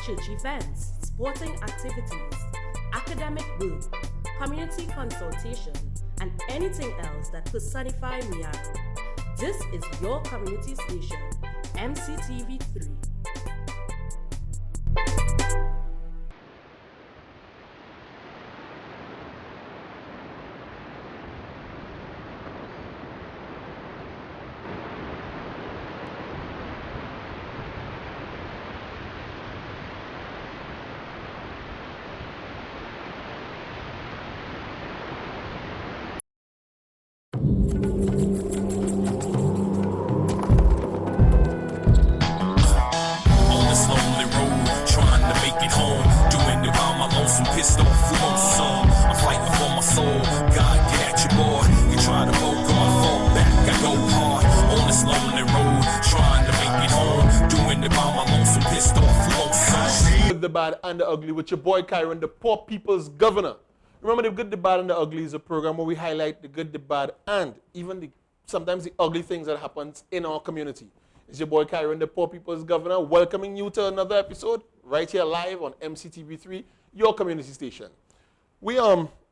church events, sporting activities, academic work, community consultation, and anything else that personify Miaro. This is your community station, MCTV3. The Bad and the Ugly with your boy Kyron, the poor people's governor. Remember, The Good, the Bad, and the Ugly is a program where we highlight the good, the bad, and even sometimes the ugly things that happens in our community. It's your boy Kyron, the poor people's governor, welcoming you to another episode right here live on MCTV3, your community station.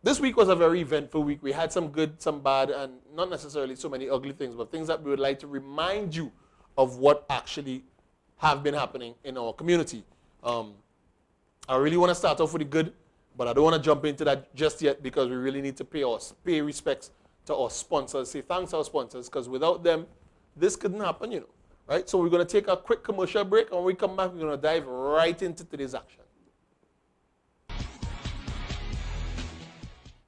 This week was a very eventful week. We had some good, some bad, and not necessarily so many ugly things, but things that we would like to remind you of what actually have been happening in our community. I really want to start off with the good, but I don't want to jump into that just yet because we really need to pay respects to our sponsors, say thanks to our sponsors, because without them, this couldn't happen, you know, right? So we're going to take a quick commercial break, and when we come back, we're going to dive right into today's action.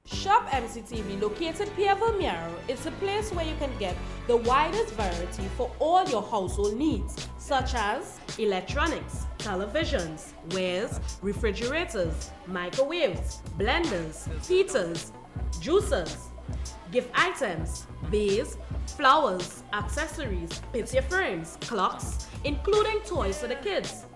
Shop MCTV, located Pierreville Miaro, is a place where you can get the widest variety for all your household needs, such as electronics, televisions, wares, refrigerators, microwaves, blenders, heaters, juicers, gift items, bays, flowers, accessories, picture frames, clocks, including toys for the kids,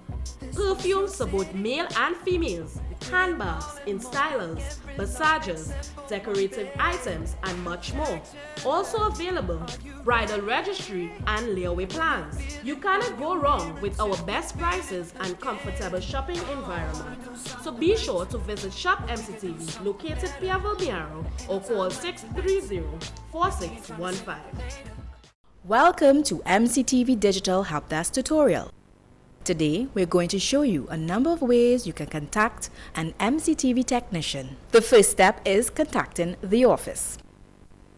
perfumes for both male and females, handbags, stylers, massages, decorative items, and much more. Also available, bridal registry and layaway plans. You cannot go wrong with our best prices and comfortable shopping environment. So be sure to visit Shop MCTV, located Pierreville Miaro, or call 630-4615. Welcome to MCTV Digital Helpdesk tutorial. Today, we're going to show you a number of ways you can contact an MCTV technician. The first step is contacting the office.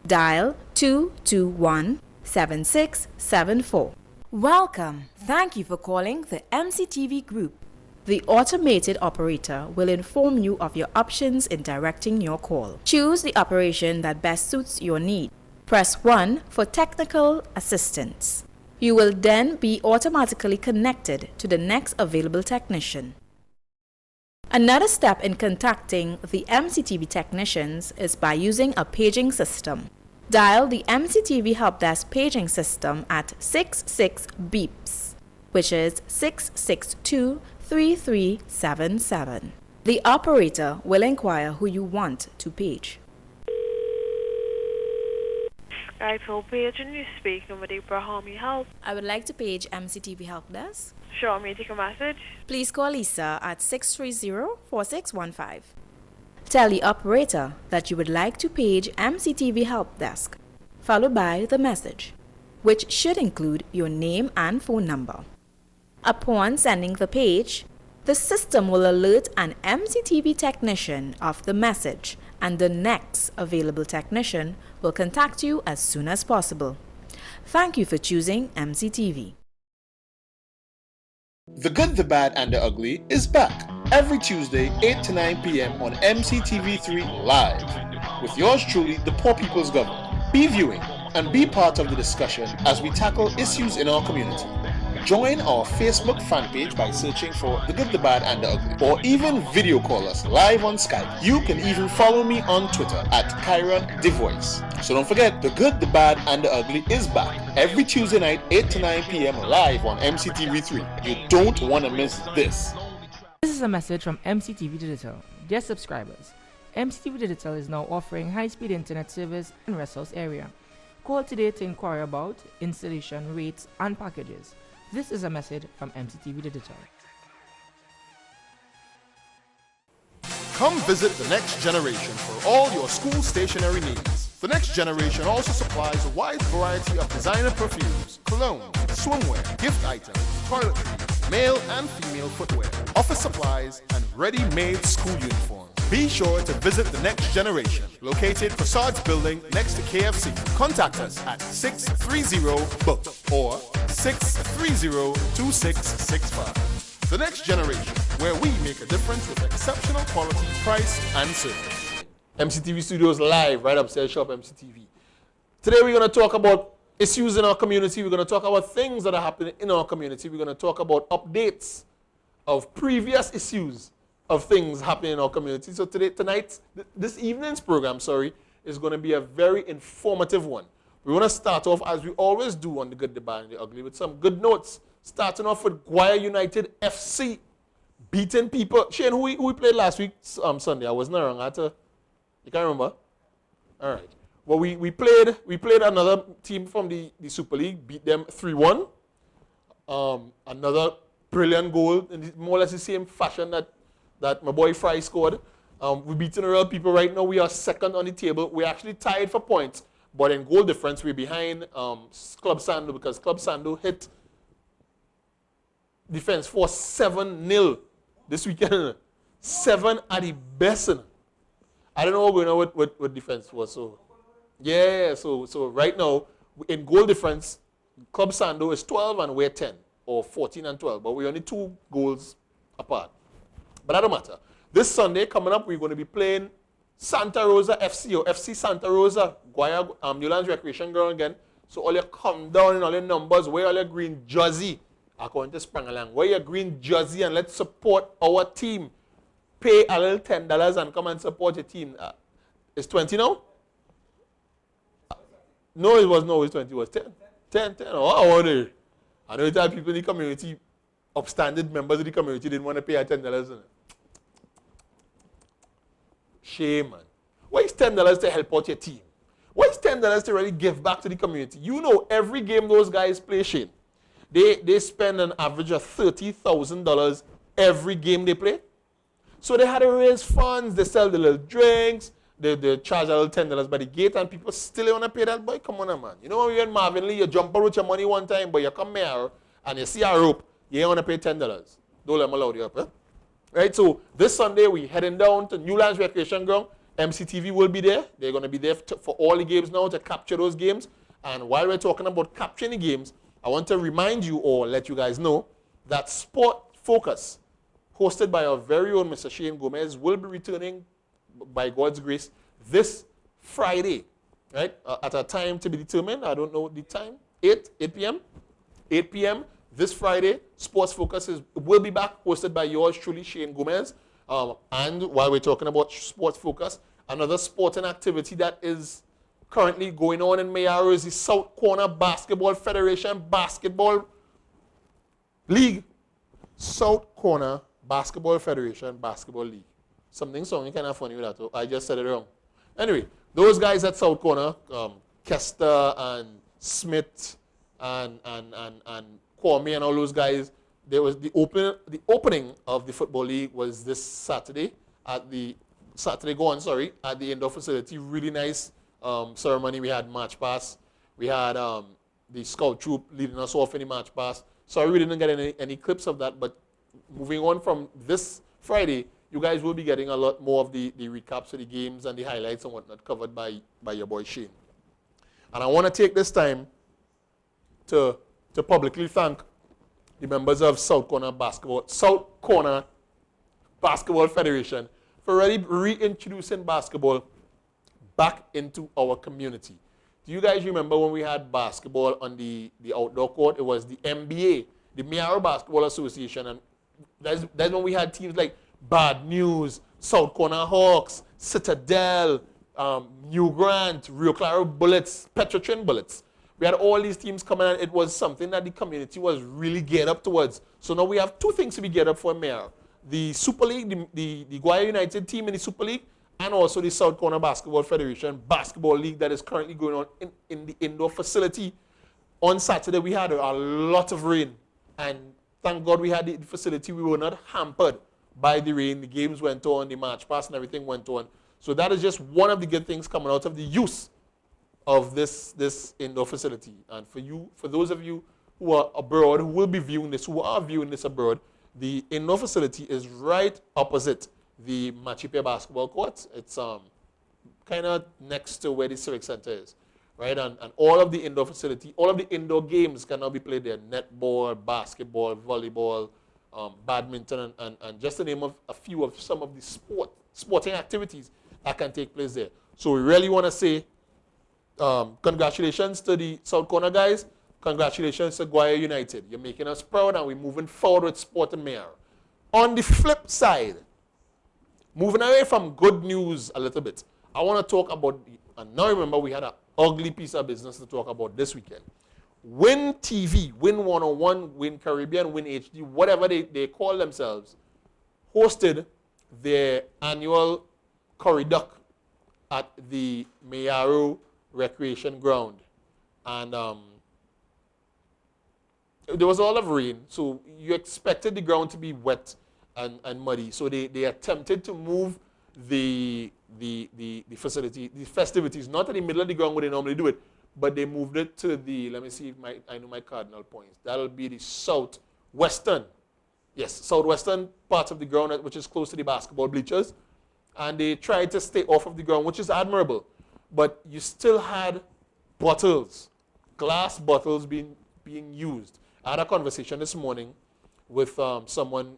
Dial 221-7674. Welcome. Thank you for calling the MCTV group. The automated operator will inform you of your options in directing your call. Choose the operation that best suits your need. Press 1 for technical assistance. You will then be automatically connected to the next available technician. Another step in contacting the MCTV technicians is by using a paging system. Dial the MCTV Helpdesk paging system at 66 beeps, which is 662-3377. The operator will inquire who you want to page. I told Paging you speaking with Abraham Help. I would like to page MCTV Helpdesk. Sure, may I take a message? Please call Lisa at 630-4615. Tell the operator that you would like to page MCTV Helpdesk, followed by the message, which should include your name and phone number. Upon sending the page, the system will alert an MCTV technician of the message, and the next available technician will contact you as soon as possible. Thank you for choosing MCTV. The Good, the Bad, and the Ugly is back every Tuesday, 8 to 9 p.m. on MCTV3 Live with yours truly, the poor people's governor. Be viewing and be part of the discussion as we tackle issues in our community. Join our Facebook fan page by searching for The Good, the Bad, and the Ugly, or even video call us live on Skype. You can even follow me on Twitter at Kyron the Voice. So don't forget, The Good, the Bad, and the Ugly is back every Tuesday night, 8 to 9 p.m. live on MCTV3. You don't want to miss this. This is a message from MCTV Digital. Dear subscribers, MCTV Digital is now offering high-speed internet service in Resource area. Call today to inquire about installation rates and packages. This is a message from MCTV Digital. Come visit The Next Generation for all your school stationery needs. The Next Generation also supplies a wide variety of designer perfumes, cologne, swimwear, gift items, toiletries, male and female footwear, office supplies, and ready-made school uniforms. Be sure to visit The Next Generation, located Facades Building next to KFC. Contact us at 630-BOOK or 630-2665. The Next Generation, where we make a difference with exceptional quality, price, and service. MCTV Studios live right upstairs shop MCTV. Today we're going to talk about issues in our community. We're going to talk about things that are happening in our community. We're going to talk about updates of previous issues of things happening in our community. So this evening's program, is going to be a very informative one. We want to start off, as we always do on the Good, the Bad, and the Ugly, with some good notes. Starting off with Guaya United FC beating people. Shane, who we played last week Sunday? I wasn't around. You can't remember? All right. Well, we played another team from the Super League, beat them 3-1. Another brilliant goal in more or less the same fashion that my boy Fry scored. We're beating real people right now. We are second on the table. We're actually tied for points, but in goal difference, we're behind Club Sando because Club Sando hit Defense Force 7-0 this weekend. 7 at the best. I don't know what's going on with Defense Force. So, yeah, so right now, in goal difference, Club Sando is 12 and we're 10, or 14 and 12, but we're only 2 goals apart. But that don't matter. This Sunday, coming up, we're going to be playing Santa Rosa FC, or FC Santa Rosa, Guaya, Newlands Recreation Ground again. So all you come down in all your numbers, wear all your green jersey, according to Sprangalang. Wear your green jersey and let's support our team. Pay a little $10 and come and support your team. It's 20 now? No, it was 20. It was 10. 10. Oh, I wonder. I know that people in the community, upstanding members of the community, didn't want to pay $10. Shame, man. Why is $10 to help out your team? Why is $10 to really give back to the community? You know, every game those guys play, Shane, they spend an average of $30,000 every game they play. So they had to raise funds, they sell the little drinks, they charge a little $10 by the gate, and people still want to pay that. Boy, come on, man. You know when you're in Marvin Lee, you jump out with your money one time, but you come here and you see a rope, you ain't want to pay $10. Don't let them allow you up, eh? Right, so this Sunday, we're heading down to Newlands Recreation Ground. MCTV will be there. They're going to be there for all the games now to capture those games. And while we're talking about capturing the games, I want to remind you or let you guys know that Sport Focus, hosted by our very own Mr. Shane Gomez, will be returning, by God's grace, this Friday, right? At a time to be determined. I don't know the time. 8 p.m. 8 p.m. this Friday. Sports Focus will be back, hosted by yours truly, Shane Gomez. And while we're talking about Sports Focus, another sporting activity that is currently going on in Mayaro is the South Corner Basketball Federation Basketball League. South Corner Basketball Federation Basketball League. Something kind of funny with that. Oh, I just said it wrong. Anyway, those guys at South Corner, Kester and Smith and Kwame and all those guys, there was the opening of the football league was this Saturday at the indoor facility. Really nice ceremony. We had march pass. We had the scout troop leading us off in the march pass. Sorry we didn't get any clips of that, but moving on from this Friday, you guys will be getting a lot more of the recaps of the games and the highlights and whatnot covered by your boy Shane. And I want to take this time to publicly thank the members of South Corner Basketball Federation for really reintroducing basketball back into our community. Do you guys remember when we had basketball on the outdoor court? It was the MBA, the Mayaro Basketball Association, and that's when we had teams like Bad News, South Corner Hawks, Citadel, New Grant, Rio Claro Bullets, Petrotrin Bullets. We had all these teams coming, and it was something that the community was really geared up towards. So now we have 2 things to be geared up for Mayaro. The Super League, the Guaya United team in the Super League, and also the South Corner Basketball Federation Basketball League that is currently going on in the indoor facility. On Saturday, we had a lot of rain, and thank God we had the facility. We were not hampered by the rain. The games went on, the march past and everything went on. So that is just one of the good things coming out of the use of this indoor facility. And for those of you who are abroad, who will be viewing this, who are viewing this abroad, the indoor facility is right opposite the Machipia basketball court. It's kind of next to where the Civic Center is, right? And all of the indoor facility, all of the indoor games can now be played there. Netball, basketball, volleyball, badminton, and just to name a few of some of the sporting activities that can take place there. So we really want to say congratulations to the South Corner guys. Congratulations to Guaya United. You're making us proud and we're moving forward with sport in Mayaro. On the flip side, moving away from good news a little bit, I want to talk about, and now remember we had an ugly piece of business to talk about this weekend. Win TV, Win 101, Win Caribbean, Win HD, whatever they call themselves, hosted their annual Corriduck at the Mayaro Recreation Ground. And there was a lot of rain, so you expected the ground to be wet and muddy. So they attempted to move the facility, the festivities, not in the middle of the ground where they normally do it, but they moved it to the, let me see if I know my cardinal points. That'll be the southwestern part of the ground, which is close to the basketball bleachers. And they tried to stay off of the ground, which is admirable. But you still had bottles, glass bottles being used. I had a conversation this morning with someone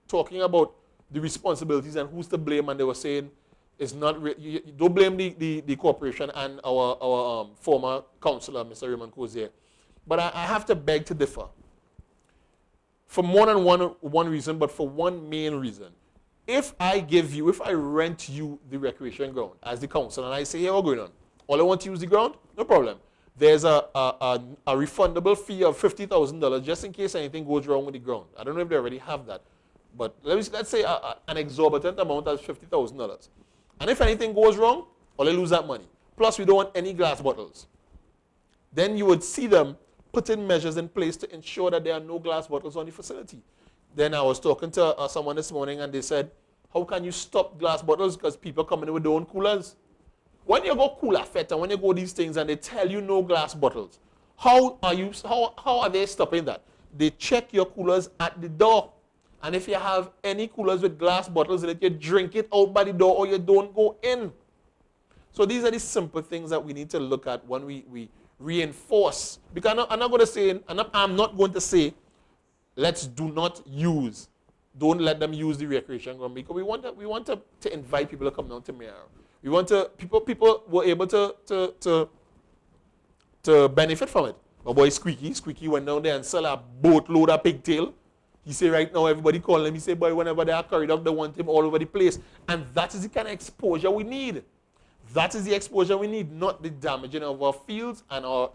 talking about the responsibilities and who's to blame, and they were saying it's not you don't blame the corporation and our former councillor, Mr. Raymond Cozier. But I have to beg to differ. For more than one reason, but for one main reason. If I rent you the recreation ground as the council, and I say, here, what's going on? All I want to use the ground? No problem. There's a refundable fee of $50,000 just in case anything goes wrong with the ground. I don't know if they already have that. But let's say an exorbitant amount as $50,000. And if anything goes wrong, all I lose that money. Plus, we don't want any glass bottles. Then you would see them putting measures in place to ensure that there are no glass bottles on the facility. Then I was talking to someone this morning, and they said, how can you stop glass bottles? Because people come in with their own coolers. When you go Cooler Fete and when you go these things and they tell you no glass bottles, how are they stopping that? They check your coolers at the door. And if you have any coolers with glass bottles in it, you drink it out by the door or you don't go in. So these are the simple things that we need to look at when we reinforce. Because I'm not going to say, let's don't let them use the recreation ground, because we want to invite people to come down to Mayaro. We want to, people were able to benefit from it. My boy Squeaky went down there and sell a boatload of pigtail. He say right now everybody call him. He say, boy, whenever they are carried out, they want him all over the place. And that is the kind of exposure we need. That is the exposure we need, not the damaging of our fields and our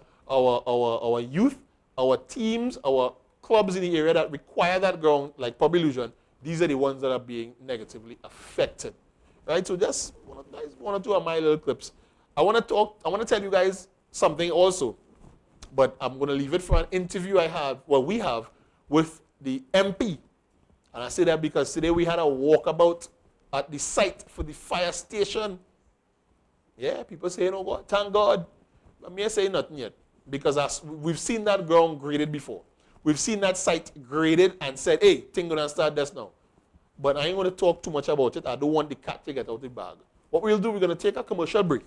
youth, our teams, our clubs in the area that require that ground, like Pub Illusion. These are the ones that are being negatively affected. Right? So just one or two of my little clips. I want to tell you guys something also, but I'm going to leave it for an interview we have with the MP. And I say that because today we had a walkabout at the site for the fire station. Yeah, people saying, oh God, thank God. But me saying nothing yet, because we've seen that ground graded before. We've seen that site graded and said, hey, thing gonna start this now. But I ain't going to talk too much about it. I don't want the cat to get out of the bag. What we'll do, we're going to take a commercial break.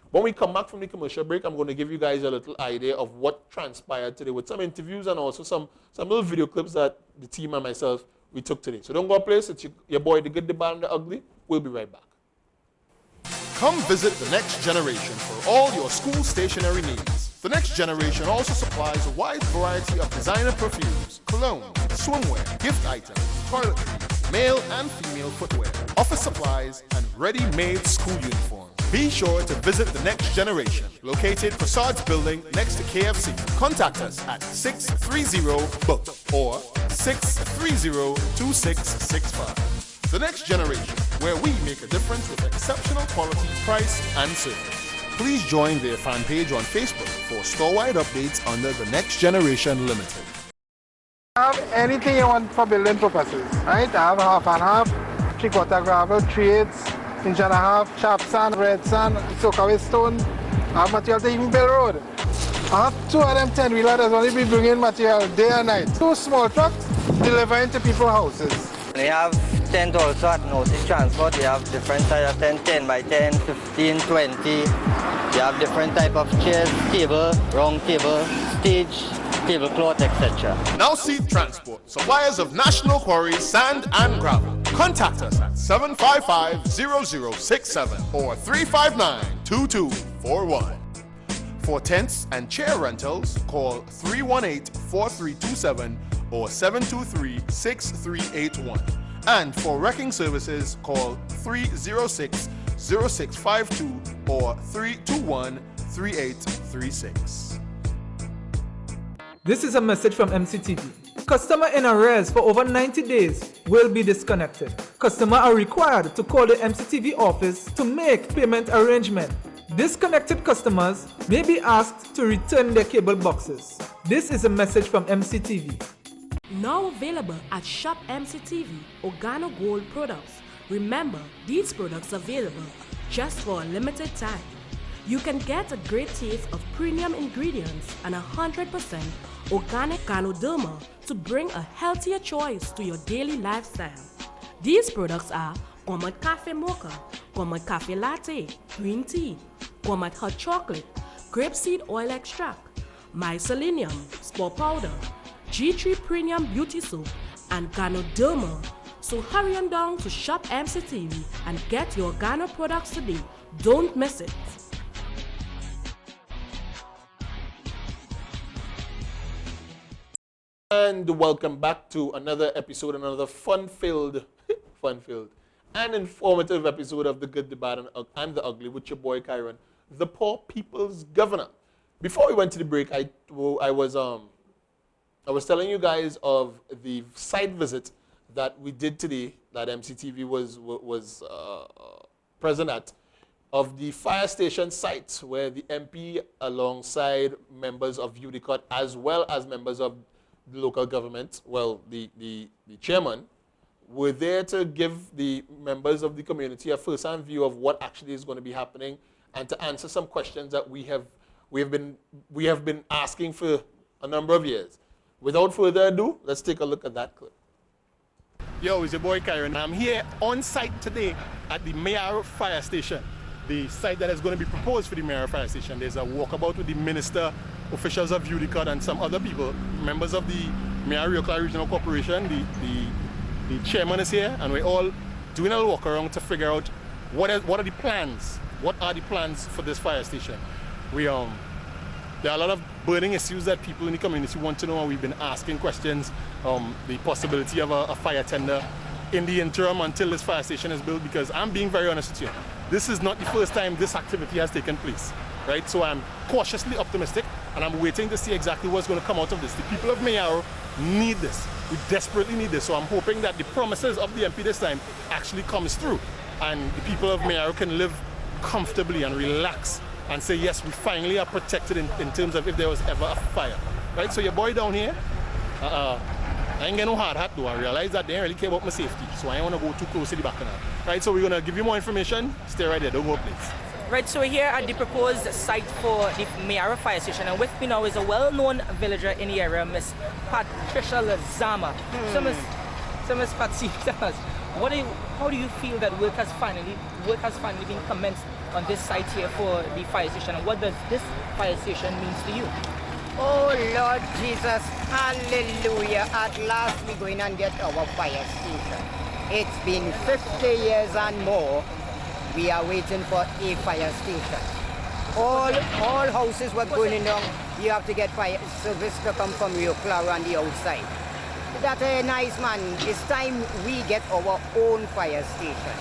When we come back from the commercial break, I'm going to give you guys a little idea of what transpired today with some interviews and also some little video clips that the team and myself, we took today. So don't go place. It's your boy, the good, the bad, and the ugly. We'll be right back. Come visit The Next Generation for all your school stationery needs. The Next Generation also supplies a wide variety of designer perfumes, cologne, swimwear, gift items, toiletries, male and female footwear, office supplies, and ready-made school uniforms. Be sure to visit The Next Generation, located Facades Building next to KFC. Contact us at 630-BOOK or 630-2665. The Next Generation, where we make a difference with exceptional quality, price, and service. Please join their fan page on Facebook for store-wide updates under The Next Generation Limited. I have anything you want for building purposes, right? I have half and half, 3/4 gravel, 3/8, inch and a half, sharp sand, red sand, soak away stone. I have material to even build road. I have 2 of them 10-wheeler that's only be bringing material day and night. 2 small trucks delivering to people's houses. We have tent also at Notice Transport. We have different type of tent, 10 by 10, 15, 20. We have different type of chairs, table, round table, stage, tablecloth, etc. Now Seed Transport, suppliers of national quarries, sand and gravel. Contact us at 755-0067 or 359-2241. For tents and chair rentals, call 318-4327 or 723-6381. And for wrecking services, call 306-0652 or 321-3836. This is a message from MCTV. Customer in arrears for over 90 days will be disconnected. Customers are required to call the MCTV office to make payment arrangement. Disconnected customers may be asked to return their cable boxes. This is a message from MCTV. Now available at Shop MCTV Organo Gold products. Remember, these products are available just for a limited time. You can get a great taste of premium ingredients and 100% organic Ganoderma to bring a healthier choice to your daily lifestyle. These products are Gourmet Cafe Mocha, Gourmet Cafe Latte, Green Tea, Gourmet Hot Chocolate, Grapeseed Oil Extract, Mycelium, Spore Powder, G3 Premium Beauty Soap, and Ganoderma. So hurry on down to Shop MCTV and get your Organo products today. Don't miss it. And welcome back to another episode, another fun-filled and informative episode of The Good, the Bad, and the Ugly with your boy Kyron, the poor people's governor. Before we went to the break, I was telling you guys of the site visit that we did today, that MCTV was present at, of the fire station site where the MP, alongside members of UDICOT as well as members of the local government, well, the chairman, were there to give the members of the community a first-hand view of what actually is going to be happening and to answer some questions that we have been asking for a number of years. Without further ado, let's take a look at that clip. Yo, it's your boy Kyron. I'm here on site today at the Mayaro Fire Station, the site that is going to be proposed for the Mayaro Fire Station. There's a walkabout with the minister, officials of UDICOT, and some other people, members of the Mayaro Regional Corporation. The chairman is here, and we're all doing a walk around to figure out what are the plans. What are the plans for this fire station? There are a lot of burning issues that people in the community want to know, and we've been asking questions. The possibility of a fire tender in the interim until this fire station is built, because I'm being very honest with you, this is not the first time this activity has taken place, right? So I'm cautiously optimistic, and I'm waiting to see exactly what's going to come out of this. The people of Mayaro need this. We desperately need this. So I'm hoping that the promises of the MP this time actually comes through, and the people of Mayaro can live comfortably and relax and say, yes, we finally are protected in terms of if there was ever a fire, right? So your boy down here, I ain't get no hard hat though. I realize that they don't really care about my safety, so I don't want to go too close to the back of that. Right, so we're going to give you more information. Stay right there, don't go please. Right, so we're here at the proposed site for the Mayaro Fire Station, and with me now is a well-known villager in the area, Miss Patricia Lazama. So Miss Patsy, tell us, how do you feel that work has finally been commenced on this site here for the fire station, and what does this fire station mean to you? Oh Lord Jesus, hallelujah, at last we're going and get our fire station. It's been 50 years and more. We are waiting for a fire station. All houses were burning down. You have to get fire service to come from Rio Claro on the outside. That's a nice man. It's time we get our own fire station.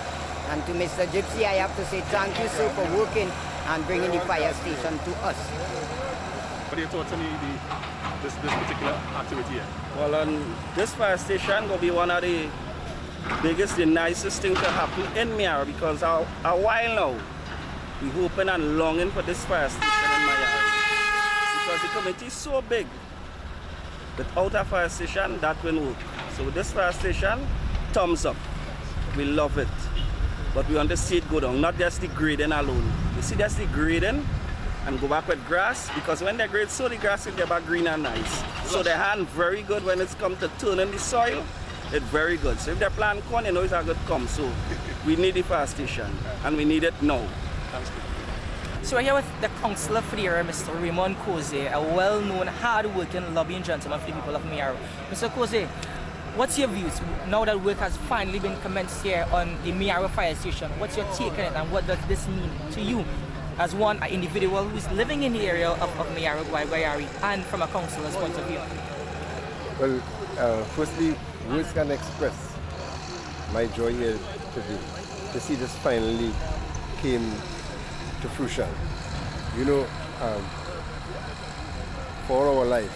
And to Mr. Gypsy, I have to say thank you, sir, for working and bringing the fire station to us. What are your thoughts on this particular activity here? Well, this fire station will be one of the biggest, the nicest thing to happen in Mayaro, because a while now we're hoping and longing for this fire station in Mayaro, because the community is so big. Without a fire station, that will work. So with this fire station, thumbs up. We love it. But we want to see it go down, not just the grading alone. You see that's the grading and go back with grass, because when they grade so the grass will get back green and nice. So they hand very good when it's come to turning the soil, it's very good. So if they plant corn, you know it's a good come. So we need the fire station and we need it now. So we're here with the councillor for the area, Mr. Raymond Kose, a well-known, hard-working lobbying gentleman for the people of Mayaro. Mr. Kose, what's your views now that work has finally been commenced here on the Mayaro fire station? What's your take on it, and what does this mean to you as one individual who's living in the area of Mayaro, Guayguayari, and from a councillor's point of view? Well, firstly, words can express my joy here today to see this finally came to fruition. You know, for our life,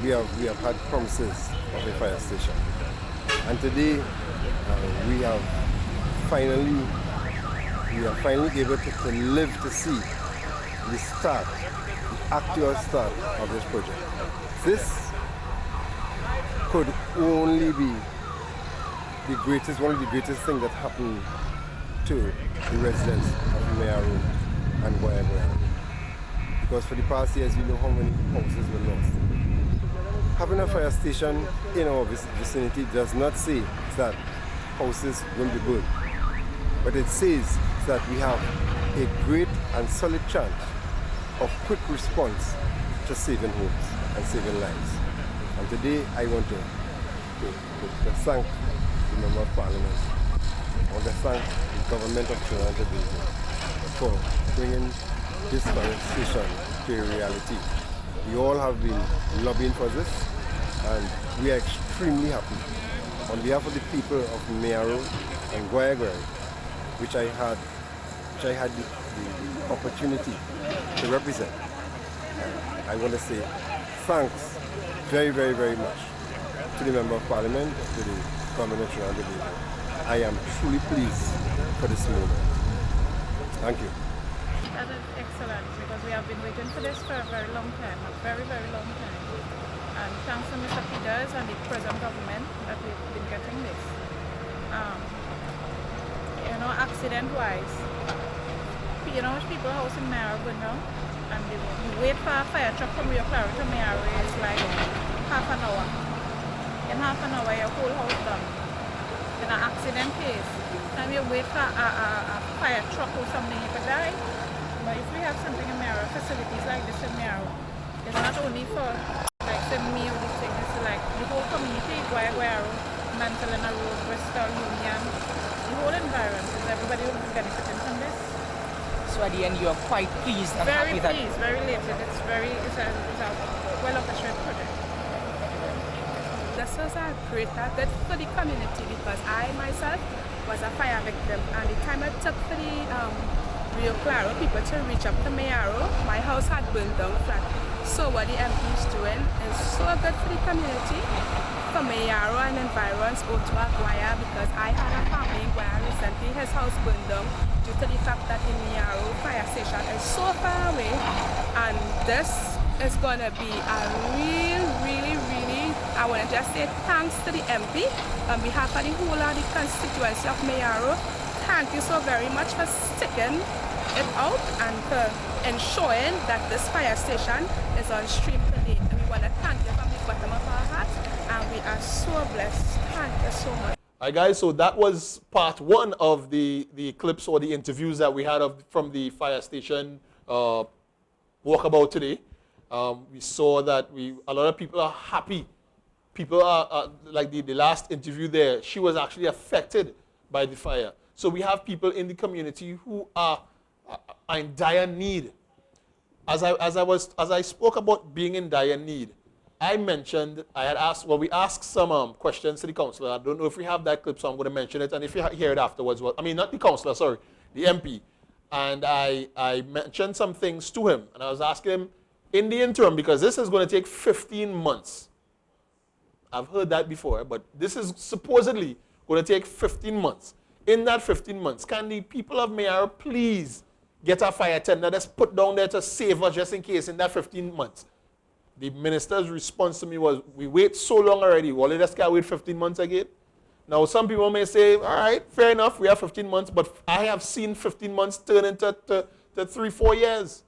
we have had promises of a fire station, and today we are finally able to live to see the start, the actual start of this project. This could only be one of the greatest things that happened to the residents of Mayaro and Guayguayari. Because for the past years, we know how many houses were lost. Having a fire station in our vicinity does not say that houses will be burned, but it says that we have a great and solid chance of quick response to saving homes and saving lives. And today I want to thank the Member of Parliament. I want to thank the government of Trinidad and Tobago for bringing this fire station to a reality. We all have been lobbying for this, and we are extremely happy. On behalf of the people of Mayaro and Guayguayari, which I had the opportunity to represent, I want to say thanks very, very, very much to the Member of Parliament, to the Government of Trinidad and Tobago. I am truly pleased for this moment. Thank you. That is excellent, because we have been waiting for this for a very long time, a very, very long time. And thanks to Mr. Peters and the present government that we've been getting this. You know, accident-wise, you know, people house in Mayaro going down, and you wait for a fire truck from Rio Claro to Mayaro, it's like half an hour. In half an hour, your whole house done. In an accident case, time you wait for a fire truck or something, you could die. But if we have something in Mayaro, facilities like this in Mayaro, it's not only for like the meal, this thing, it's like the whole community, Guayguayaro, Mantalena Road, Bristol, Union, the whole environment, is everybody will be benefiting from this. So at the end, you are quite pleased and happy that... Very pleased, very elated. It's a well-orchestrated project. This was a great target for the community, because I myself was a fire victim, and the time it took for the Rio Claro people to reach up to Mayaro, my house had burned down flat. So what the MP is doing is so good for the community, for Mayaro and environs, Ottawa, Guaya, because I had a family in Guaya recently, his house burned down due to the fact that the Mayaro fire station is so far away, and this is going to be a really, I want to just say thanks to the MP on behalf of the whole of the constituency of Mayaro. Thank you so very much for sticking it out and for ensuring that this fire station is on stream today. And we want to thank you from the bottom of our hearts, and we are so blessed. Thank you so much. All right, guys, so that was part one of the clips or the interviews that we had from the fire station walkabout today. We saw that a lot of people are happy. People are like the last interview there, she was actually affected by the fire. So we have people in the community who are in dire need. As I spoke about being in dire need, I mentioned, we asked some questions to the councillor. I don't know if we have that clip, so I'm going to mention it. And if you hear it afterwards, well, I mean, not the councillor, sorry, the MP. And I mentioned some things to him. And I was asking him, in the interim, because this is going to take 15 months. I've heard that before, but this is supposedly going to take 15 months. In that 15 months, can the people of Mayaro please get a fire tender that's put down there to save us just in case in that 15 months? The minister's response to me was, we wait so long already, well, let us can't wait 15 months again. Now, some people may say, all right, fair enough, we have 15 months, but I have seen 15 months turn into 3-4 years.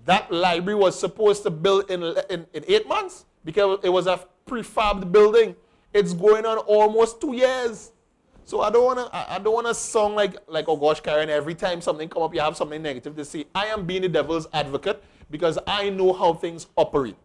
That library was supposed to build in 8 months because it was a prefabbed building. It's going on almost 2 years. So I don't wanna sound like oh gosh, Karen, every time something come up, you have something negative to say. I am being the devil's advocate because I know how things operate.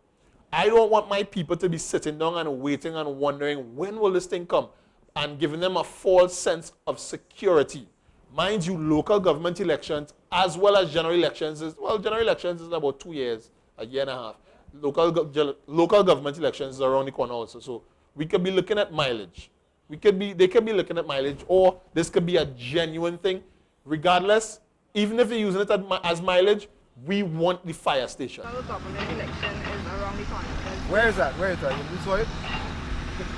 I don't want my people to be sitting down and waiting and wondering when will this thing come and giving them a false sense of security. Mind you, local government elections as well as general elections general elections is about 2 years, a year and a half. Local government elections is around the corner also. So we could be looking at mileage. They could be looking at mileage, or this could be a genuine thing. Regardless, even if they're using it as mileage, we want the fire station. The government election is around the corner. Where is that? You saw it?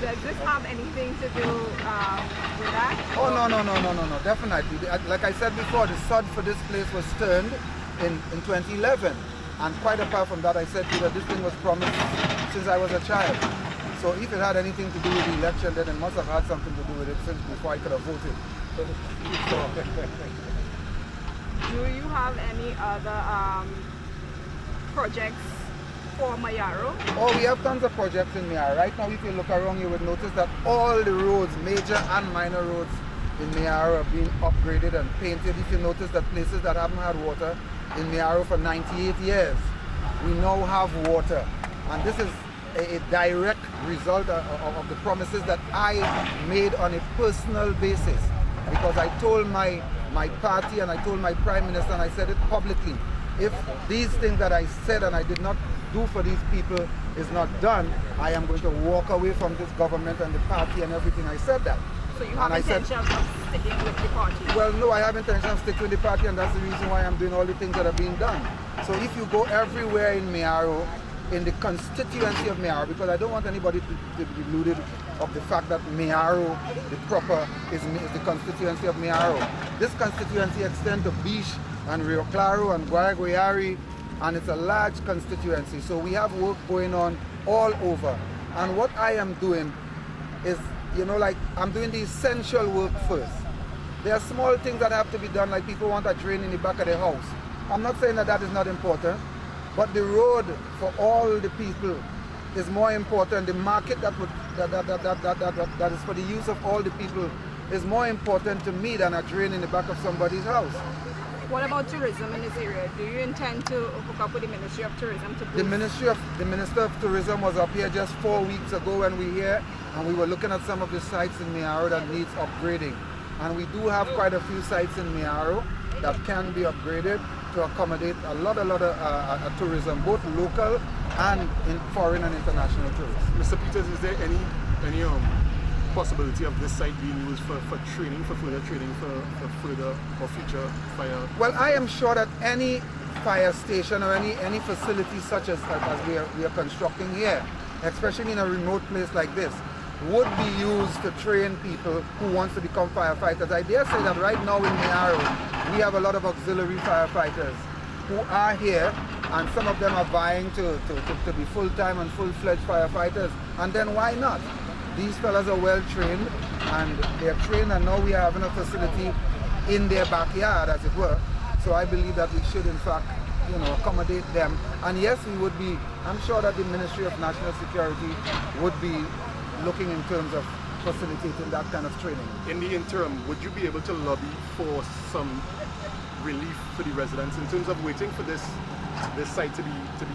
Does this have anything to do with that? Oh, no, definitely. Like I said before, the sod for this place was turned in 2011. And quite apart from that, I said to you that this thing was promised since I was a child. So if it had anything to do with the election, then it must have had something to do with it since before I could have voted. Do you have any other projects for Mayaro? Oh, we have tons of projects in Mayaro. Right now, if you look around, you would notice that all the roads, major and minor roads in Mayaro, are being upgraded and painted. If you notice that places that haven't had water in Mayaro for 98 years, we now have water. And this is a direct result of the promises that I made on a personal basis, because I told my party and I told my Prime Minister, and I said it publicly, if these things that I said and I did not do for these people is not done, I am going to walk away from this government and the party and everything. I said that. So you have intention of sticking with the party? Well, no, I have intention of sticking with the party, and that's the reason why I'm doing all the things that are being done. So if you go everywhere in Mayaro, in the constituency of Mayaro, because I don't want anybody to be deluded of the fact that Mayaro, the proper, is the constituency of Mayaro. This constituency extends to Bish and Rio Claro and Guayari, and it's a large constituency. So we have work going on all over. And what I am doing is, like I'm doing the essential work first. There are small things that have to be done, like people want a drain in the back of their house. I'm not saying that is not important. But the road for all the people is more important. The market that is for the use of all the people is more important to me than a drain in the back of somebody's house. What about tourism in this area? Do you intend to hook up with the Ministry of Tourism to boost? The Minister of Tourism was up here just 4 weeks ago when we were here, and we were looking at some of the sites in Mayaro that needs upgrading. And we do have quite a few sites in Mayaro that can be upgraded to accommodate a lot of tourism, both local and in foreign and international tourists. Mr. Peters, is there any possibility of this site being used for training, for further training, for further or future fire? Well, I am sure that any fire station or any facility such as we are constructing here, especially in a remote place like this, would be used to train people who want to become firefighters. I dare say that right now in Mayaro, we have a lot of auxiliary firefighters who are here, and some of them are vying to be full-time and full-fledged firefighters. And then why not? These fellas are well trained, and they're trained, and now we are having a facility in their backyard, as it were. So I believe that we should, in fact, accommodate them. And yes, we would be, I'm sure that the Ministry of National Security would be looking in terms of facilitating that kind of training. In the interim, would you be able to lobby for some relief for the residents in terms of waiting for this site to be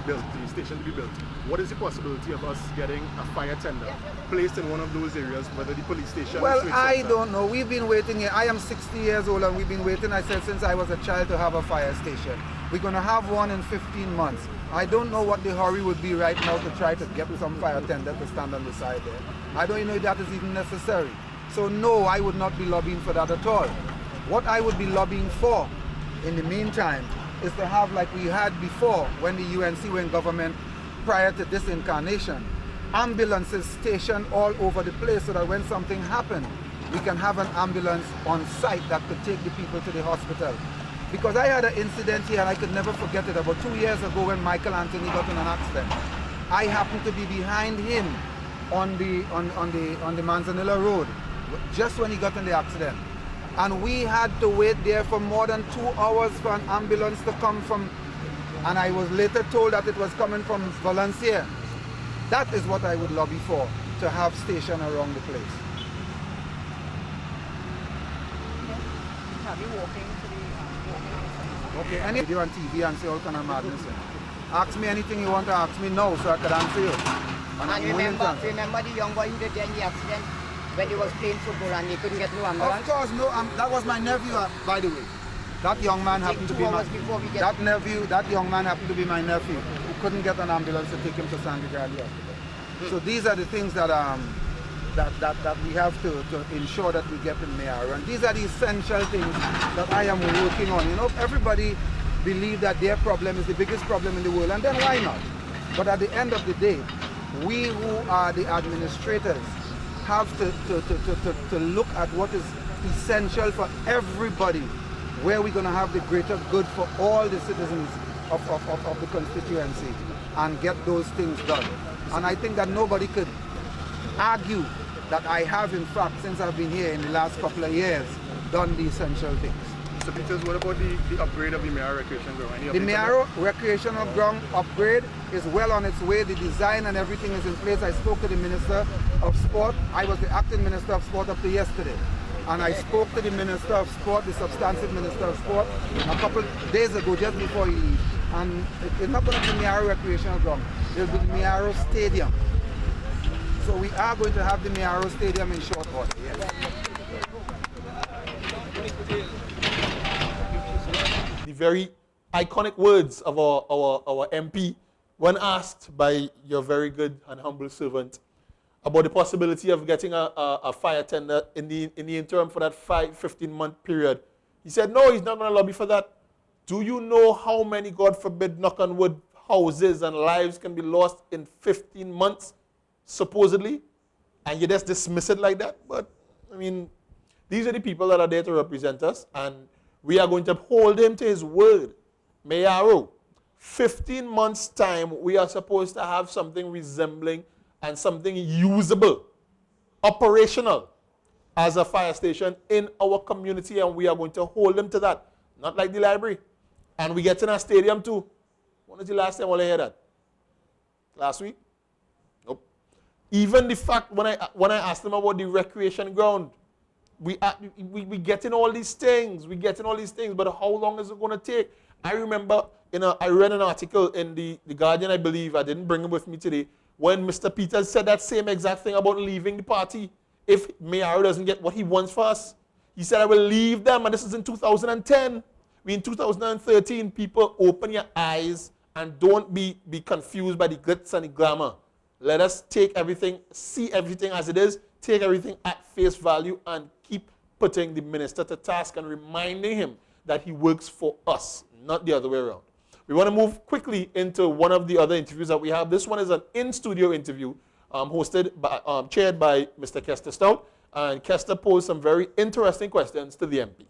built, the station to be built? What is the possibility of us getting a fire tender placed in one of those areas, whether the police station? Well, I don't know. We've been waiting here. I am 60 years old, and we've been waiting, I said, since I was a child to have a fire station. We're going to have one in 15 months. I don't know what the hurry would be right now to try to get some fire tender to stand on the side there. I don't know if that is even necessary. So no, I would not be lobbying for that at all. What I would be lobbying for in the meantime is to have, like we had before when the UNC were in government prior to this incarnation, ambulances stationed all over the place so that when something happened, we can have an ambulance on site that could take the people to the hospital. Because I had an incident here and I could never forget it, about 2 years ago when Michael Anthony got in an accident. I happened to be behind him on the Manzanilla Road, just when he got in the accident. And we had to wait there for more than 2 hours for an ambulance to come from, and I was later told that it was coming from Valencia. That is what I would lobby for, to have station around the place. Have you walking to the Okay, any video on TV and say all kind of madness. Ask me anything you want to ask me now so I can answer you. And remember the young boy who did in the accident when he was playing football and he couldn't get no ambulance? Of course, no. That was my nephew, by the way. That young man happened to be my that young man happened to be my nephew who couldn't get an ambulance to take him to San Gregorio. So these are the things that that we have to ensure that we get in Mayaro. And these are the essential things that I am working on. You know, everybody believes that their problem is the biggest problem in the world, and then why not? But at the end of the day, we who are the administrators have to look at what is essential for everybody, where we're going to have the greater good for all the citizens of the constituency, and get those things done. And I think that nobody could argue that I have, in fact, since I've been here in the last couple of years, done the essential things. Mr. Peters, what about the upgrade of the Mayaro Recreation Ground? The Mayaro Recreational Ground upgrade is well on its way. The design and everything is in place. I spoke to the Minister of Sport. I was the acting Minister of Sport up to yesterday. And I spoke to the Minister of Sport, the substantive Minister of Sport, a couple days ago, just before he leaves. And it's not going to be Mayaro Recreational Ground. It will be the Mayaro Stadium. So we are going to have the Mayaro Stadium in short order, yes. The very iconic words of our MP when asked by your very good and humble servant about the possibility of getting a fire tender in the interim for that 15-month period. He said, no, he's not going to lobby for that. Do you know how many, God forbid, knock on wood, houses and lives can be lost in 15 months, supposedly? And you just dismiss it like that? But, I mean, these are the people that are there to represent us, and we are going to hold him to his word. Mayaro, 15 months' time, we are supposed to have something resembling and something usable, operational, as a fire station in our community, and we are going to hold him to that. Not like the library. And we get in a stadium too. When was the last time I heard that? Last week? Nope. Even the fact when I asked them about the recreation ground, we getting all these things. We getting all these things, but how long is it going to take? I remember I read an article in the Guardian, I believe. I didn't bring it with me today. When Mr. Peters said that same exact thing about leaving the party if Mayaro doesn't get what he wants for us. He said, I will leave them, and this is in 2010. We in 2013, people, open your eyes and don't be confused by the glitz and the glamour. Let us take everything, see everything as it is, take everything at face value, and keep putting the minister to task and reminding him that he works for us, not the other way around. We want to move quickly into one of the other interviews that we have. This one is an in-studio interview chaired by Mr. Kester Stout. And Kester posed some very interesting questions to the MP.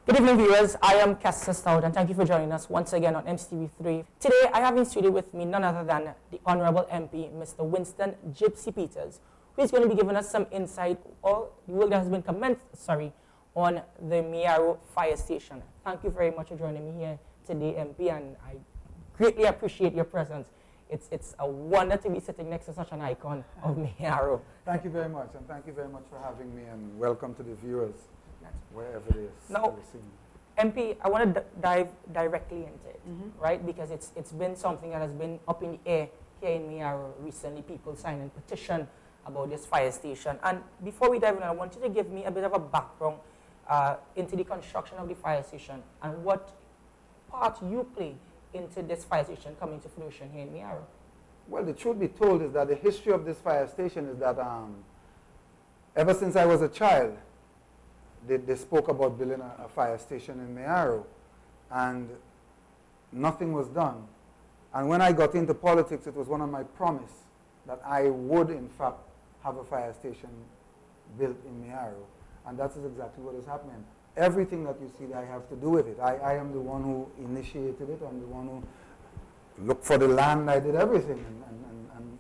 Good evening, viewers. I am Kester Stout, and thank you for joining us once again on MCTV3. Today, I have in studio with me none other than the Honorable MP, Mr. Winston Gypsy Peters, who is going to be giving us some insight or the work that has been commenced, on the Mayaro Fire Station. Thank you very much for joining me here today, MP, and I greatly appreciate your presence. It's a wonder to be sitting next to such an icon of Mayaro. Thank you very much, and thank you very much for having me, and welcome to the viewers, wherever it is. Now, MP, I want to dive directly into it, right? Because it's been something that has been up in the air here in Mayaro recently. People signing a petition about this fire station. And before we dive in, I want you to give me a bit of a background into the construction of the fire station and what part you play into this fire station coming to fruition here in Mayaro. Well, the truth be told is that the history of this fire station is that ever since I was a child, they spoke about building a fire station in Mayaro, and nothing was done. And when I got into politics, it was one of my promises that I would, in fact, have a fire station built in Mayaro, and that is exactly what is happening. Everything that you see, I have to do with it. I am the one who initiated it. I'm the one who looked for the land, I did everything. And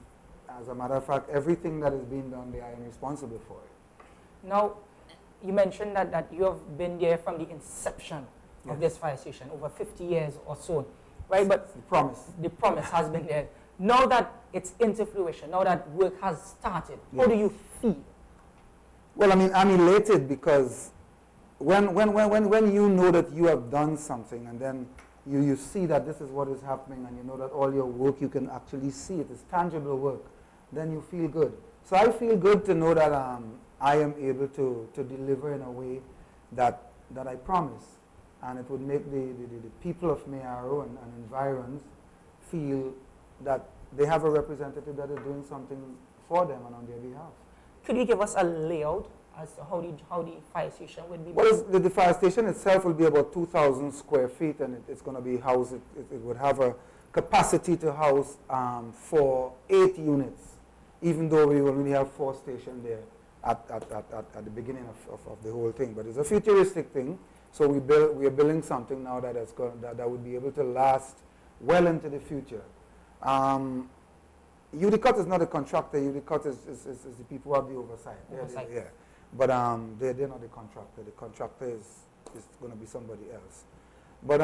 as a matter of fact, everything that is being done there, I am responsible for it. Now, you mentioned that you have been there from the inception of this fire station, over 50 years or so, right? But the promise has been there. Now that it's into fruition, now that work has started, how do you feel? Well, I mean, I'm elated because when you know that you have done something and then you see that this is what is happening and you know that all your work, you can actually see it, it's tangible work, then you feel good. So I feel good to know that I am able to deliver in a way that I promise. And it would make the people of Mayaro and environs feel that they have a representative that is doing something for them and on their behalf. Could you give us a layout as to how the fire station would be? Well, the fire station itself will be about 2,000 square feet, and it's going to be housed, it would have a capacity to house for 8 units, even though we only have 4 stations there at the beginning of the whole thing. But it's a futuristic thing, so we are building something now that would be able to last well into the future. UDCOT is not a contractor. UDCOT is the people who have the oversight. Yeah. But they're not the contractor. The contractor is going to be somebody else. But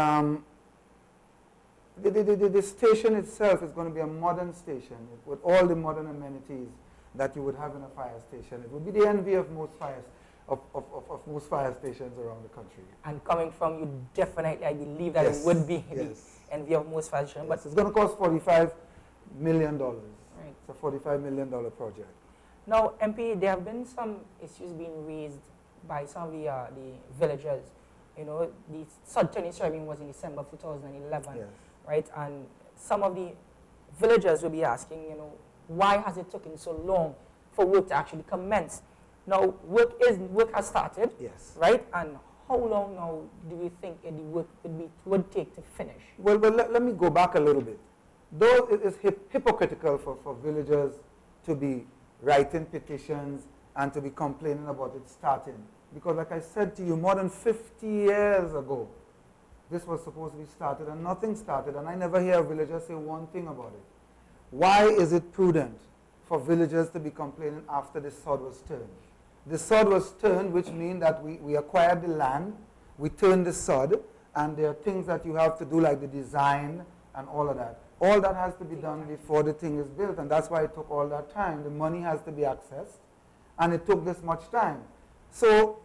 the station itself is going to be a modern station with all the modern amenities that you would have in a fire station. It would be the envy of most most fire stations around the country. And coming from you, definitely, I believe that it would be the envy of most fire stations. But it's going to cost $45 million. Right. It's a $45 million project. Now, MP, there have been some issues being raised by some of the villagers. You know, the Sud-turning ceremony was in December of 2011, right? And some of the villagers will be asking, you know, why has it taken so long for work to actually commence? Now, work has started, right? And how long now do you think the work would take to finish? Well, let me go back a little bit. Though it is hypocritical for villagers to be writing petitions and to be complaining about it starting. Because like I said to you, more than 50 years ago, this was supposed to be started and nothing started, and I never hear a villager say one thing about it. Why is it prudent for villagers to be complaining after the sod was turned? The sod was turned, which means that we acquired the land, we turned the sod, and there are things that you have to do like the design and all of that. All that has to be done before the thing is built, and that's why it took all that time. The money has to be accessed, and it took this much time. So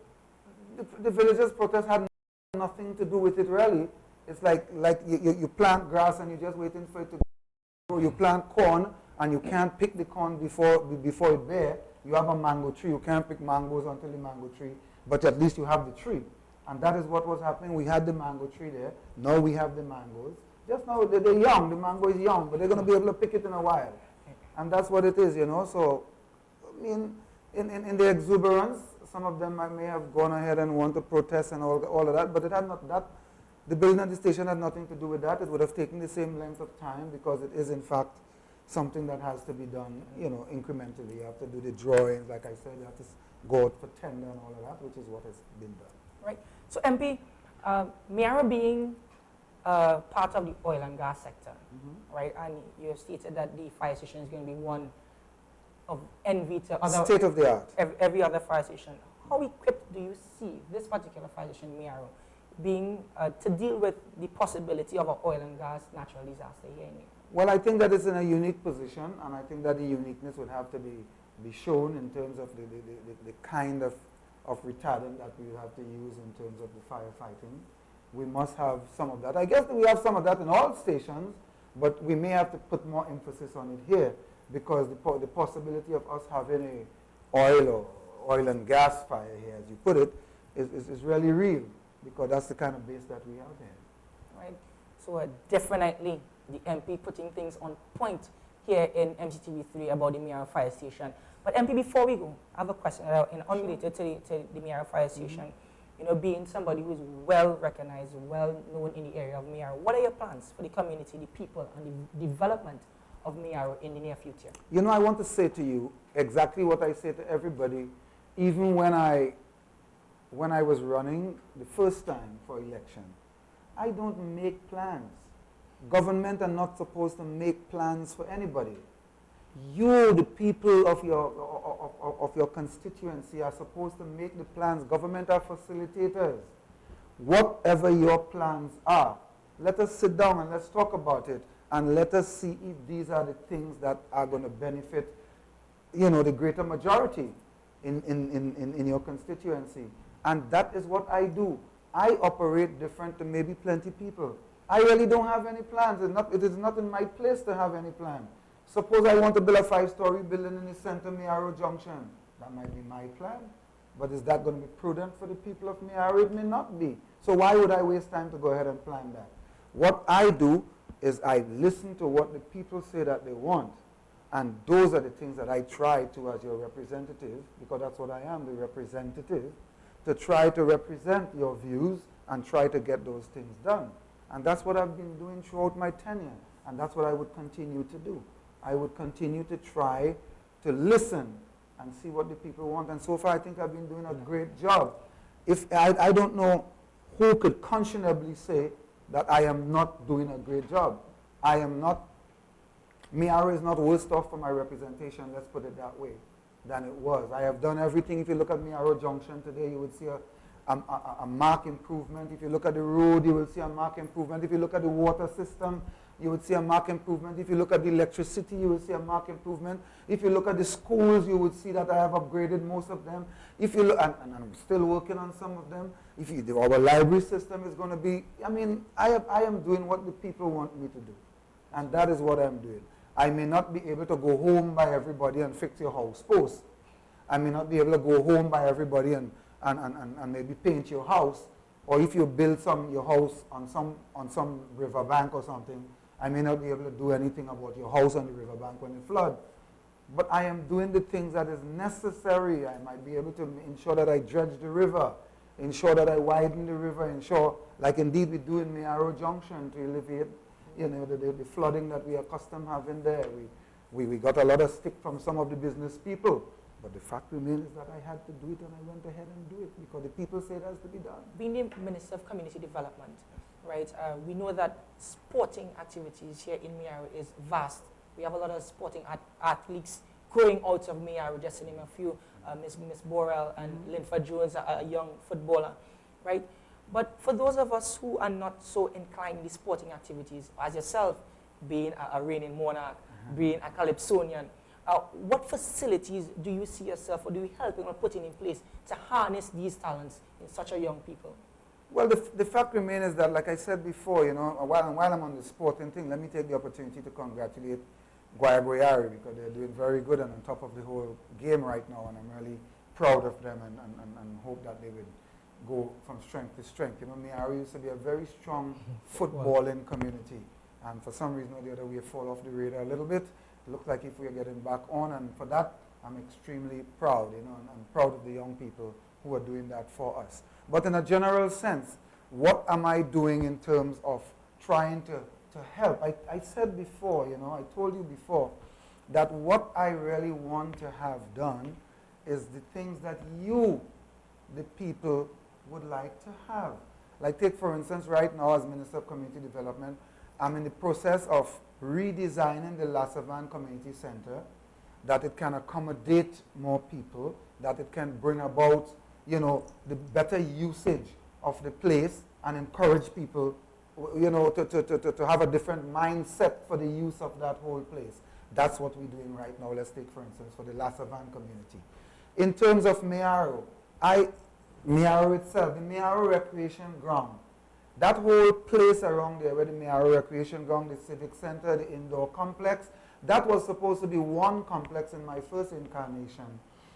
the villagers' protest had nothing to do with it really. It's like you plant grass and you're just waiting for it to grow. You plant corn and you can't pick the corn before it bear. You have a mango tree. You can't pick mangoes until the mango tree, but at least you have the tree. And that is what was happening. We had the mango tree there. Now we have the mangoes. Just now they're young. The mango is young, but they're going to be able to pick it in a while. And that's what it is, you know. So, I mean, in the exuberance, some of them may have gone ahead and want to protest and all of that, but it had not that. The building of the station had nothing to do with that. It would have taken the same length of time because it is, in fact, something that has to be done, you know, incrementally. You have to do the drawings, like I said, you have to go out for tender and all of that, which is what has been done. Right. So, MP, Mayaro being part of the oil and gas sector, right, and you have stated that the fire station is going to be one of envy to other state of the art. Every other fire station. How equipped do you see this particular fire station, Mayaro, being to deal with the possibility of an oil and gas natural disaster here in Mayaro? Well, I think that it's in a unique position, and I think that the uniqueness would have to be shown in terms of the kind of retardant that we have to use in terms of the firefighting. We must have some of that. I guess we have some of that in all stations, but we may have to put more emphasis on it here because the possibility of us having a oil and gas fire here, as you put it, is really real because that's the kind of base that we have here. Right. So definitely the MP putting things on point here in MCTV3 about the Mayaro Fire Station. But MP, before we go, I have a question unrelated to the Mayaro Fire Station. You know, being somebody who is well recognized, well known in the area of Mayaro, what are your plans for the community, the people, and the development of Mayaro in the near future? You know, I want to say to you exactly what I say to everybody, even when I was running the first time for election. I don't make plans. Government are not supposed to make plans for anybody. You, the people of your constituency, are supposed to make the plans. Government are facilitators. Whatever your plans are, let us sit down and let's talk about it, and let us see if these are the things that are going to benefit, the greater majority in your constituency. And that is what I do. I operate different to maybe plenty people. I really don't have any plans. It is not in my place to have any plan. Suppose I want to build a 5-story building in the center, Miaro Junction. That might be my plan. But is that going to be prudent for the people of Miaro? It may not be. So why would I waste time to go ahead and plan that? What I do is I listen to what the people say that they want. And those are the things that I try to, as your representative, because that's what I am, the representative, to try to represent your views and try to get those things done. And that's what I've been doing throughout my tenure. And that's what I would continue to do. I would continue to try to listen and see what the people want. And so far, I think I've been doing a great job. If I don't know who could conscionably say that I am not doing a great job. I am not, Miaro is not worse off for my representation, let's put it that way, than it was. I have done everything. If you look at Miaro Junction today, you would see a marked improvement. If you look at the road, you will see a marked improvement. If you look at the water system, you would see a marked improvement. If you look at the electricity, you will see a marked improvement. If you look at the schools, you would see that I have upgraded most of them. If you look, and I'm still working on some of them. Our library system is going to be, I am doing what the people want me to do. And that is what I'm doing. I may not be able to go home by everybody and fix your house post. I may not be able to go home by everybody and maybe paint your house. Or if you build your house on some riverbank or something, I may not be able to do anything about your house on the riverbank when it floods. But I am doing the things that is necessary. I might be able to ensure that I dredge the river, ensure that I widen the river, ensure, like indeed we do in Miaro Junction, to alleviate the flooding that we are accustomed having there. We got a lot of stick from some of the business people. But the fact remains that I had to do it, and I went ahead and do it because the people say it has to be done. Being the Minister of Community Development, right, we know that sporting activities here in Miaro is vast. We have a lot of sporting athletes growing out of Miaro, just to name a few. Miss Borrell and Linford Jones, a young footballer, right? But for those of us who are not so inclined in the sporting activities, as yourself, being a reigning monarch, being a Calypsonian, what facilities do you see yourself, or do you help in putting in place to harness these talents in such a young people? Well, the fact remains is that, like I said before, while I'm on the sporting thing, let me take the opportunity to congratulate Guayabuyari because they're doing very good and on top of the whole game right now, and I'm really proud of them and hope that they will go from strength to strength. Miaro used to be a very strong footballing community, and for some reason or the other, we have fallen off the radar a little bit. It looks like if we are getting back on, and for that, I'm extremely proud, and I'm proud of the young people who are doing that for us. But in a general sense, what am I doing in terms of trying to help? I said before, I told you before, that what I really want to have done is the things that you, the people, would like to have. Like take, for instance, right now as Minister of Community Development, I'm in the process of redesigning the Lassavan Community Center, that it can accommodate more people, that it can bring about, the better usage of the place and encourage people, to have a different mindset for the use of that whole place. That's what we're doing right now. Let's take, for instance, for the Lassavan community. In terms of Miaro, Miaro itself, the Miaro Recreation Ground, that whole place around there where the Miaro Recreation Ground, the Civic Center, the indoor complex, that was supposed to be one complex in my first incarnation,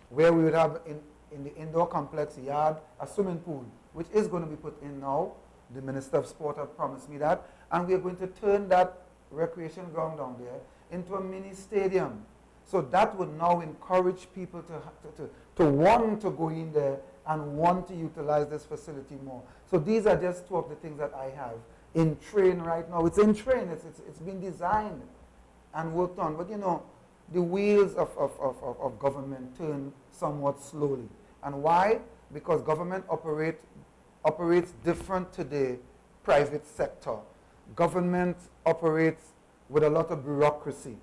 where we would have in the indoor complex yard a swimming pool, which is going to be put in now. The Minister of Sport has promised me that. And we are going to turn that recreation ground down there into a mini stadium. So that would now encourage people to want to go in there and want to utilize this facility more. So these are just two of the things that I have in train right now. It's in train. It's been designed and worked on. But the wheels of government turn somewhat slowly. And why? Because government operates different to the private sector. government operates with a lot of bureaucracy.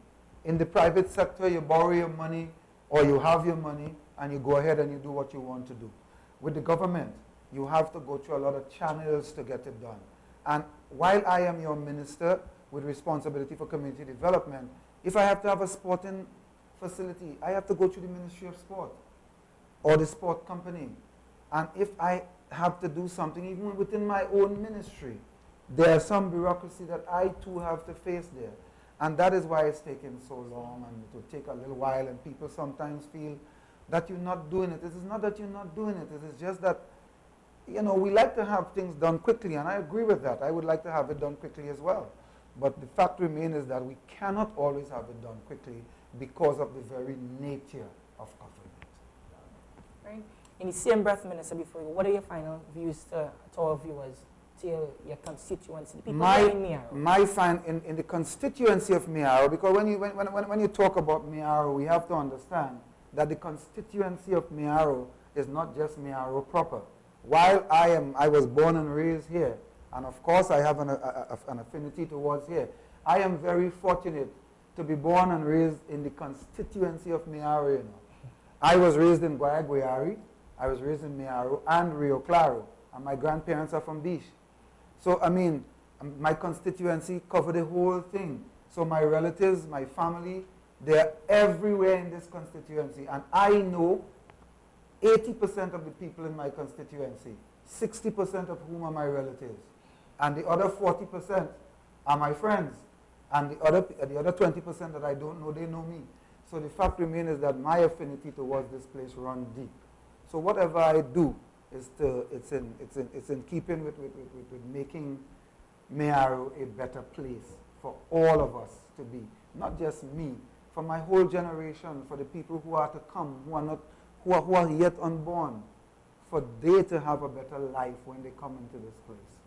In the private sector, you borrow your money or you have your money and you go ahead and you do what you want to do. With the government, you have to go through a lot of channels to get it done. And while I am your minister with responsibility for community development, if I have to have a sporting facility, I have to go through the Ministry of Sport or the sport company. And if I have to do something even within my own ministry, there's some bureaucracy that I too have to face there. And that is why it's taken so long, and it will take a little while, and people sometimes feel that you're not doing it. It is not that you're not doing it. It is just that, you know, we like to have things done quickly, and I agree with that. I would like to have it done quickly as well. But the fact remains is that we cannot always have it done quickly because of the very nature of government. Right. In the same breath, Minister, before you, what are your final views to our viewers, to your constituency, the people in Miaro? In the constituency of Miaro, because when you talk about Miaro, we have to understand that the constituency of Miaro is not just Miaro proper. While I was born and raised here, and of course I have an affinity towards here, I am very fortunate to be born and raised in the constituency of Miaro. You know. I was raised in Guayagüeyari, I was raised in Miaro and Rio Claro, and my grandparents are from Beach. So, I mean, my constituency covered the whole thing. So my relatives, my family, they're everywhere in this constituency. And I know 80% of the people in my constituency, 60% of whom are my relatives. And the other 40% are my friends. And the other 20% that I don't know, they know me. So the fact remains is that my affinity towards this place runs deep. So whatever I do, it's in keeping with making Miaro a better place for all of us to be, not just me, for my whole generation, for the people who are to come, who are yet unborn, for they to have a better life when they come into this place.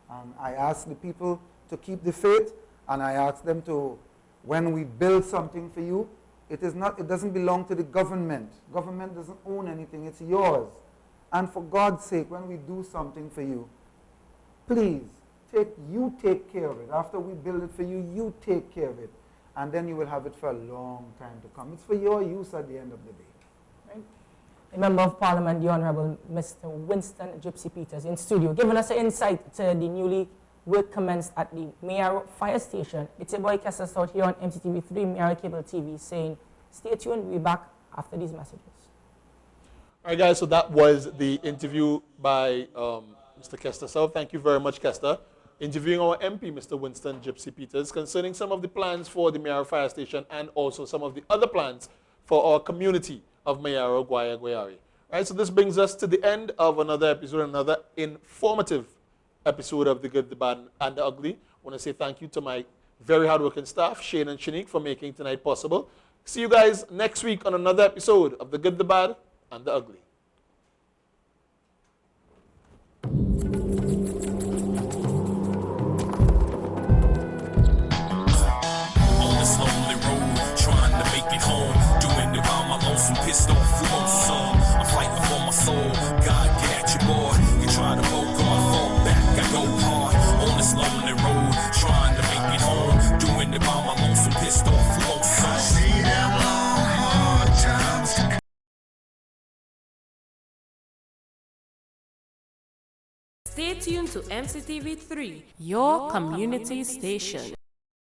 And I ask the people to keep the faith, and I ask them to, when we build something for you, it doesn't belong to the government. Government doesn't own anything, it's yours. And for God's sake, when we do something for you, please, you take care of it. After we build it for you, you take care of it. And then you will have it for a long time to come. It's for your use at the end of the day. Right. The Member of Parliament, the Honourable Mr. Winston Gypsy Peters, in studio, giving us an insight to the newly work commenced at the Miaro Fire Station. It's your boy Kester Stout here on MCTV3 Miaro Cable TV saying, stay tuned, we'll be back after these messages. All right, guys, so that was the interview by Mr. Kester Stout. Thank you very much, Kester. Interviewing our MP, Mr. Winston Gypsy Peters, concerning some of the plans for the Miaro Fire Station and also some of the other plans for our community of Miaro, Guayagüeyari. All right, so this brings us to the end of another episode, another informative episode of The Good, the Bad, and the Ugly. I want to say thank you to my very hardworking staff, Shane and Shanique, for making tonight possible. See you guys next week on another episode of The Good, the Bad, and the Ugly. On this lonely road, trying to make it home, doing it by my lonesome, pissed off who wants some. I'm fighting for my soul, God get at you, boy. You try to go God, fall back, I go hard. On this lonely road, trying to make it home, doing it by my lonesome, pissed off who wants some. I see them long, hard times. Stay tuned to MCTV3, your community station.